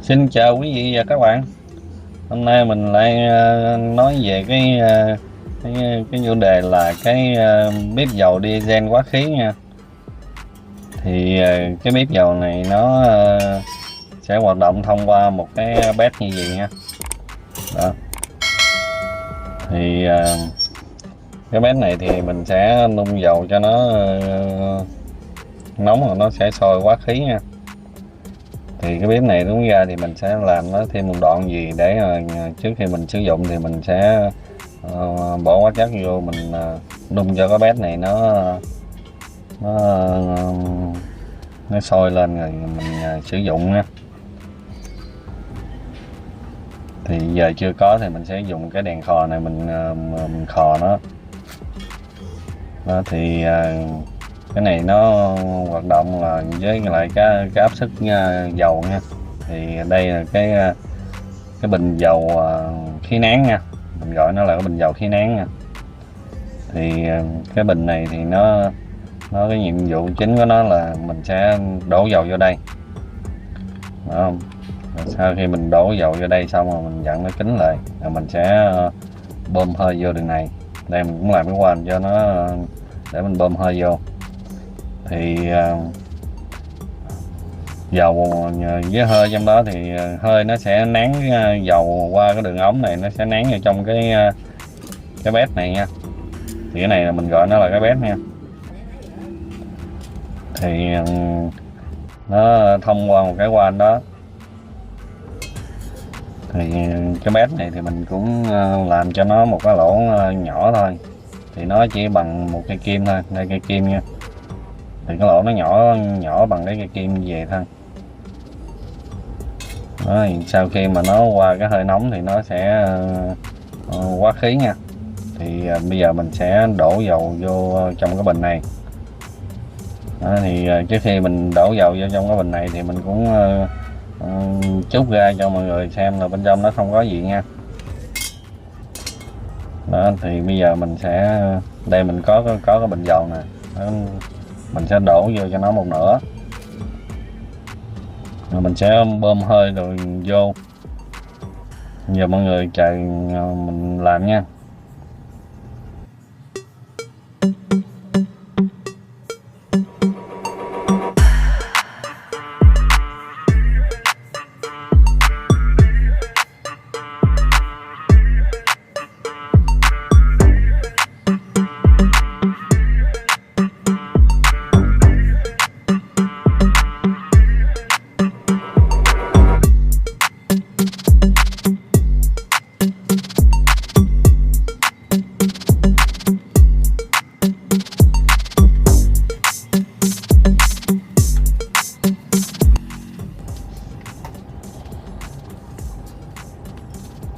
Xin chào quý vị và các bạn. Hôm nay mình lại nói về cái chủ đề là bếp dầu diesel quá khí nha. Thì cái bếp dầu này nó sẽ hoạt động thông qua một cái bếp như vậy nha. Đó. Thì cái bếp này thì mình sẽ nung dầu cho nó nóng rồi nó sẽ sôi quá khí nha. Thì cái bếp này đúng ra thì mình sẽ làm nó thêm một đoạn gì để trước khi mình sử dụng thì mình sẽ bỏ hóa chất vô, mình nung cho cái bếp này nó nó sôi lên rồi mình sử dụng nha. Thì giờ chưa có thì mình sẽ dùng cái đèn khò này mình khò nó. Đó, thì cái này nó hoạt động là với lại cái áp suất dầu nha. Thì đây là cái bình dầu khí nén nha, mình gọi nó là cái bình dầu khí nén nha. Thì cái bình này thì nó cái nhiệm vụ chính của nó là mình sẽ đổ dầu vô đây. Đó không? Rồi sau khi mình đổ dầu vô đây xong rồi mình dặn nó kín lại, rồi mình sẽ bơm hơi vô đường này. Đây mình cũng làm cái khoan cho nó để mình bơm hơi vô. Thì dầu với hơi trong đó thì hơi nó sẽ nén dầu qua cái đường ống này, nó sẽ nén vào trong cái bếp này nha. Thì cái này là mình gọi nó là cái bếp nha. Thì nó thông qua một cái van đó. Thì cái bếp này thì mình cũng làm cho nó một cái lỗ nhỏ thôi, thì nó chỉ bằng một cây kim thôi, đây cây kim nha. Thì cái lỗ nó nhỏ nhỏ bằng cái cây kim như vậy thôi. Đó, sau khi mà nó qua cái hơi nóng thì nó sẽ quá khí nha. Thì bây giờ mình sẽ đổ dầu vô trong cái bình này. Đó, thì trước khi mình đổ dầu vô trong cái bình này thì mình cũng trút ra cho mọi người xem là bên trong nó không có gì nha. Đó, thì bây giờ mình sẽ, đây mình có cái bình dầu nè. Đó, mình sẽ đổ vô cho nó một nửa, rồi mình sẽ bơm hơi rồi vô. Giờ mọi người chờ mình làm nha.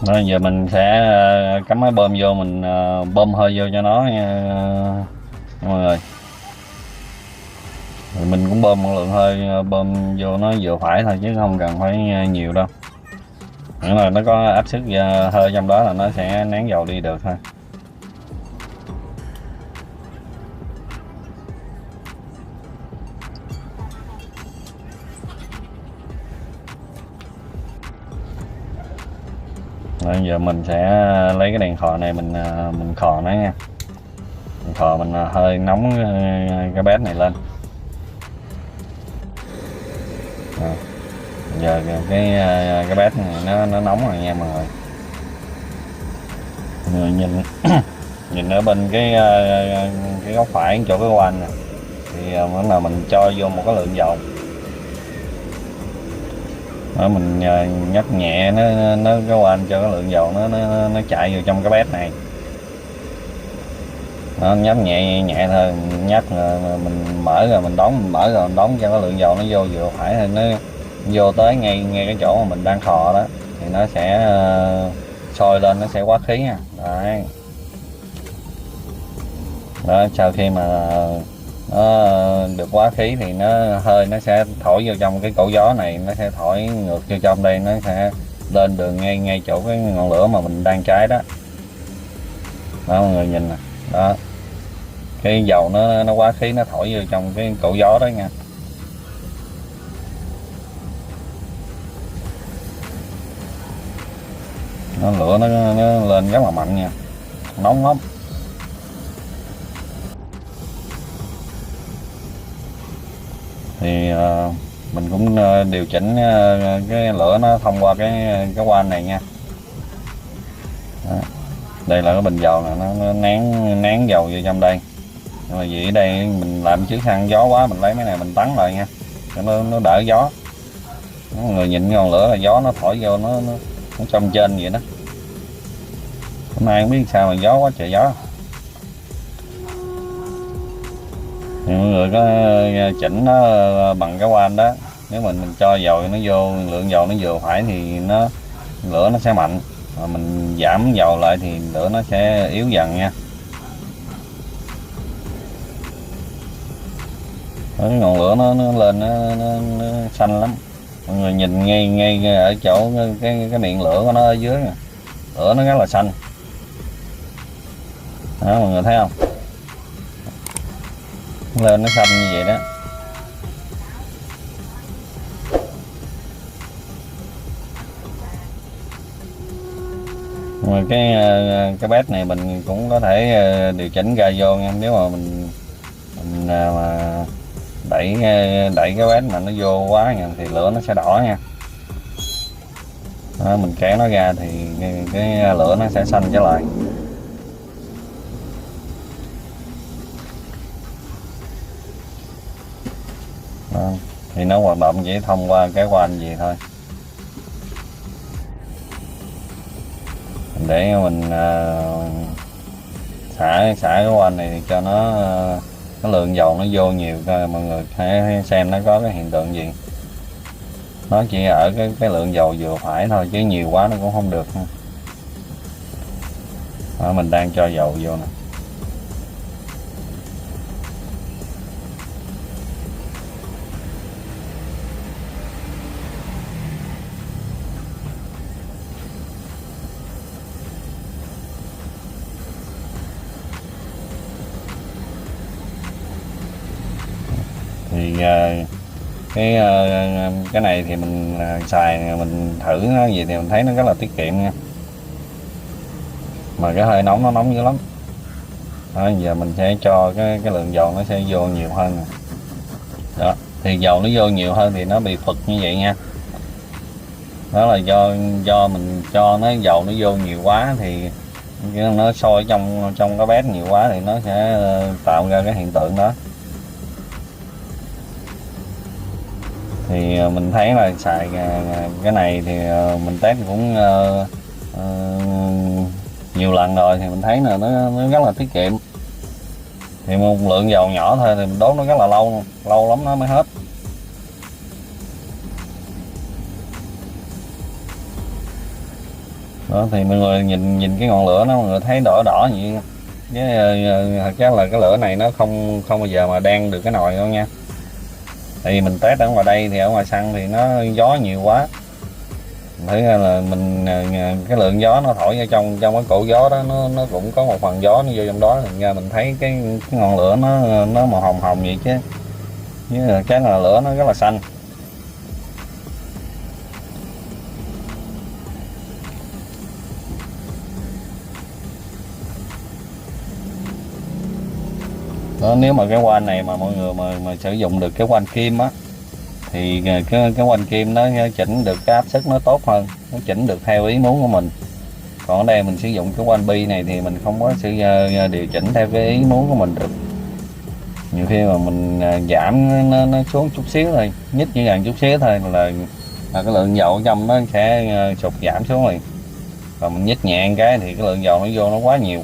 Rồi giờ mình sẽ cắm máy bơm vô, mình bơm hơi vô cho nó nha mọi người. Rồi mình cũng bơm một lượng hơi bơm vô nó vừa phải thôi, chứ không cần phải nhiều đâu. Nghĩa là nó có áp suất hơi trong đó là nó sẽ nén dầu đi được thôi. Rồi giờ mình sẽ lấy cái đèn khò này mình khò nó nha. Mình khò mình hơi nóng cái bếp này lên. Rồi. Giờ cái bếp này nó nóng rồi nha mọi người. Người nhìn nhìn ở bên cái góc phải chỗ cái van này thì vẫn là mình cho vô một cái lượng dầu. Đó, mình nhấp nhẹ nó cái van cho cái lượng dầu nó chạy vô trong cái bếp này. Nó nhấp nhẹ nhẹ thôi, nhấp mình mở rồi mình đóng, mở rồi mình đóng cho cái lượng dầu nó vô vừa phải thôi, nó vô tới ngay cái chỗ mà mình đang khò đó thì nó sẽ sôi lên, nó sẽ quá khí nha. Đấy. Đó, sau khi mà nó được quá khí thì hơi nó sẽ thổi vô trong cái cổ gió này, nó sẽ thổi ngược vô trong đây, nó sẽ lên đường ngay chỗ cái ngọn lửa mà mình đang cháy đó. Đó mọi người nhìn nè. Đó, cái dầu nó quá khí, nó thổi vô trong cái cổ gió đó nha. lửa nó lên rất là mạnh nha, nóng lắm. Thì mình cũng điều chỉnh cái lửa nó thông qua cái van này nha. Đó. Đây là cái bình dầu nè, nó nén dầu vô trong đây. Nhưng mà vì ở đây mình làm trước xăng gió quá, mình lấy mấy này mình tắn lại nha, cho nó đỡ gió. Mọi người nhìn ngọn lửa là gió nó thổi vô, nó trong trên vậy đó. Hôm nay không biết sao mà gió quá trời gió. Thì mọi người có chỉnh nó bằng cái van đó. Nếu mình cho dầu nó vô, lượng dầu nó vừa phải thì lửa nó sẽ mạnh. Mà mình giảm dầu lại thì lửa nó sẽ yếu dần nha. Cái ngọn lửa nó lên nó xanh lắm. Mọi người nhìn ngay ở chỗ cái miệng lửa của nó ở dưới nè, lửa nó rất là xanh đó, mọi người thấy không, lên nó xanh như vậy đó. Mà cái bếp này mình cũng có thể điều chỉnh ga vô nha. Nếu mà mình mà đẩy cái bếp mà nó vô quá nha, thì lửa nó sẽ đỏ nha. Đó, mình kéo nó ra thì cái lửa nó sẽ xanh trở lại. Đó, thì nó hoạt động chỉ thông qua cái van gì thôi. Để mình xả cái van này cho nó cái lượng dầu nó vô nhiều, coi mọi người hãy xem nó có cái hiện tượng gì. Nó chỉ ở cái lượng dầu vừa phải thôi, chứ nhiều quá nó cũng không được. Đó, mình đang cho dầu vô nè. Thì cái này thì mình xài, mình thử nó gì thì mình thấy nó rất là tiết kiệm nha. Mà cái hơi nóng nó nóng dữ lắm. Đó, giờ mình sẽ cho cái lượng dầu nó sẽ vô nhiều hơn nè. Đó, thì dầu nó vô nhiều hơn thì nó bị phật như vậy nha. Đó là do mình cho nó dầu nó vô nhiều quá thì nó sôi trong cái bếp nhiều quá thì nó sẽ tạo ra cái hiện tượng đó. Thì mình thấy là xài cái này thì mình test cũng nhiều lần rồi, thì mình thấy là nó rất là tiết kiệm. Thì một lượng dầu nhỏ thôi thì mình đốt nó rất là lâu lắm nó mới hết. Đó, thì mọi người nhìn cái ngọn lửa nó, mọi người thấy đỏ đỏ vậy. Với thật ra là cái lửa này nó không bao giờ mà đen được cái nồi đâu nha. Tại vì mình test ở ngoài đây thì ở ngoài xăng thì nó gió nhiều quá. Thấy là mình cái lượng gió nó thổi ở trong cái cổ gió đó, nó cũng có một phần gió nó vô trong đó, thành ra mình thấy cái ngọn lửa nó màu hồng hồng vậy chứ. Với cái là lửa nó rất là xanh. Đó, nếu mà cái van này mà mọi người mà sử dụng được cái van kim á, thì cái van kim nó chỉnh được cái áp suất nó tốt hơn, nó chỉnh được theo ý muốn của mình. Còn ở đây mình sử dụng cái van bi này thì mình không có sự điều chỉnh theo cái ý muốn của mình được. Nhiều khi mà mình giảm nó xuống chút xíu thôi, nhích chỉ gần chút xíu thôi là cái lượng dầu ở trong nó sẽ sụt giảm xuống rồi. Còn mình nhích nhẹ cái thì cái lượng dầu nó vô nó quá nhiều.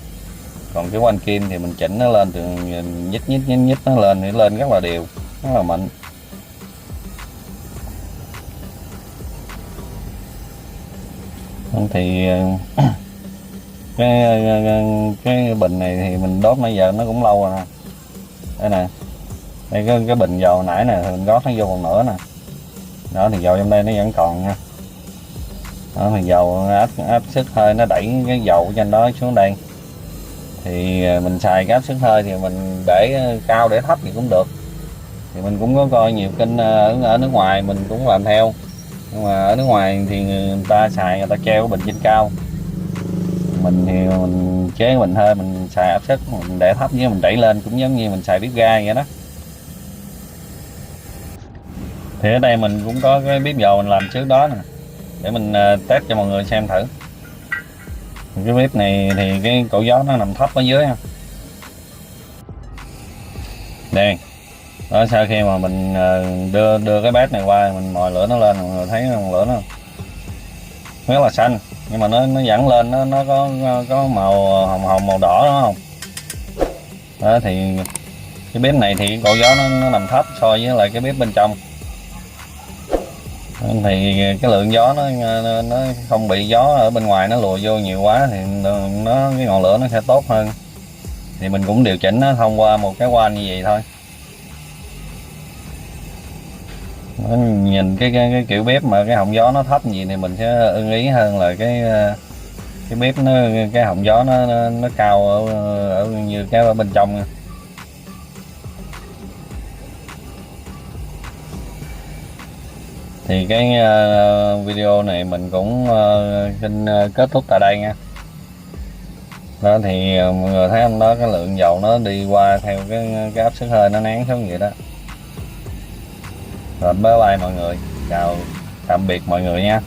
Còn cái van kim thì mình chỉnh nó lên từ nhích nó lên thì lên rất là đều, rất là mạnh. Thì cái bình này thì mình đốt nãy giờ nó cũng lâu rồi nè. Đây nè, đây cái bình dầu nãy nè thì mình rót nó vô còn nữa nè. Đó thì dầu trong đây nó vẫn còn nha. Đó thì dầu áp suất hơi nó đẩy cái dầu trên đó xuống đây. Thì mình xài cái áp suất hơi thì mình để cao để thấp thì cũng được. Thì mình cũng có coi nhiều kênh ở nước ngoài mình cũng làm theo. Nhưng mà ở nước ngoài thì người ta xài, người ta treo cái bình trên cao. mình thì mình chế bình hơi, mình xài áp suất mình để thấp với mình đẩy lên cũng giống như mình xài bếp ga vậy đó. Thì ở đây mình cũng có cái bếp dầu mình làm trước đó nè, để mình test cho mọi người xem thử. Cái bếp này thì cái cổ gió nó nằm thấp ở dưới ha. Đây, đó, sau khi mà mình đưa cái bếp này qua mình mồi lửa nó lên, mọi người thấy ngọn lửa nó rất là xanh, nhưng mà nó vẫn lên, nó có màu hồng hồng màu đỏ đúng không? Đó thì cái bếp này thì cổ gió nó nằm thấp so với lại cái bếp bên trong, thì cái lượng gió nó không bị gió ở bên ngoài nó lùa vô nhiều quá, thì cái ngọn lửa nó sẽ tốt hơn. Thì mình cũng điều chỉnh nó thông qua một cái van như vậy thôi. Nó nhìn cái kiểu bếp mà cái họng gió nó thấp gì thì mình sẽ ưng ý hơn là cái bếp cái họng gió nó cao ở như cái ở bên trong. Thì cái video này mình cũng xin kết thúc tại đây nha. Đó thì mọi người thấy không, đó cái lượng dầu nó đi qua theo cái áp suất hơi nó nén xuống vậy đó. Rồi bye bye mọi người, chào tạm biệt mọi người nha.